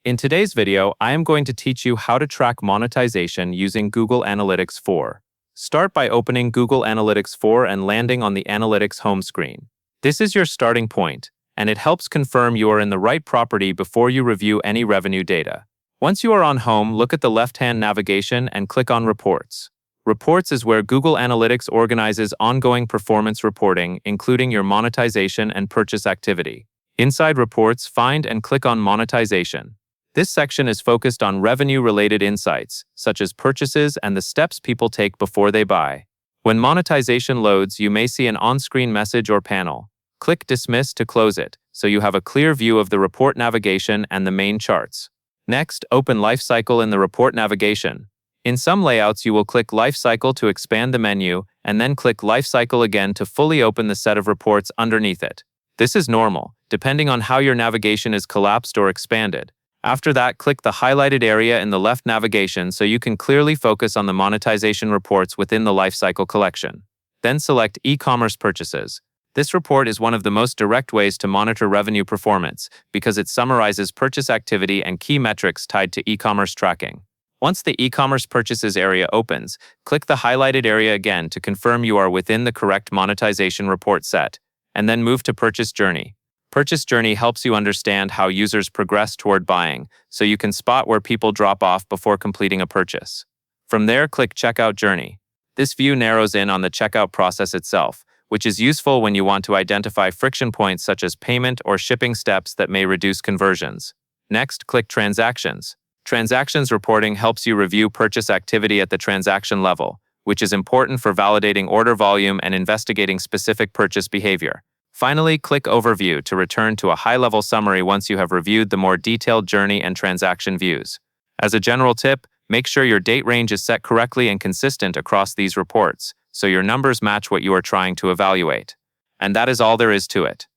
In today's video, I am going to teach you how to track monetization using Google Analytics 4. Start by opening Google Analytics 4 and landing on the Analytics home screen. This is your starting point, and it helps confirm you are in the right property before you review any revenue data. Once you are on home, look at the left-hand navigation and click on Reports. Reports is where Google Analytics organizes ongoing performance reporting, including your monetization and purchase activity. Inside Reports, find and click on Monetization. This section is focused on revenue-related insights, such as purchases and the steps people take before they buy. When monetization loads, you may see an on-screen message or panel. Click Dismiss to close it, so you have a clear view of the report navigation and the main charts. Next, open Lifecycle in the report navigation. In some layouts, you will click Lifecycle to expand the menu, and then click Lifecycle again to fully open the set of reports underneath it. This is normal, depending on how your navigation is collapsed or expanded. After that, click the highlighted area in the left navigation so you can clearly focus on the monetization reports within the Lifecycle collection. Then select E-commerce purchases. This report is one of the most direct ways to monitor revenue performance because it summarizes purchase activity and key metrics tied to e-commerce tracking. Once the e-commerce purchases area opens, click the highlighted area again to confirm you are within the correct monetization report set, and then move to Purchase Journey. Purchase Journey helps you understand how users progress toward buying, so you can spot where people drop off before completing a purchase. From there, click Checkout Journey. This view narrows in on the checkout process itself, which is useful when you want to identify friction points such as payment or shipping steps that may reduce conversions. Next, click Transactions. Transactions reporting helps you review purchase activity at the transaction level, which is important for validating order volume and investigating specific purchase behavior. Finally, click Overview to return to a high-level summary once you have reviewed the more detailed journey and transaction views. As a general tip, make sure your date range is set correctly and consistent across these reports, so your numbers match what you are trying to evaluate. And that is all there is to it.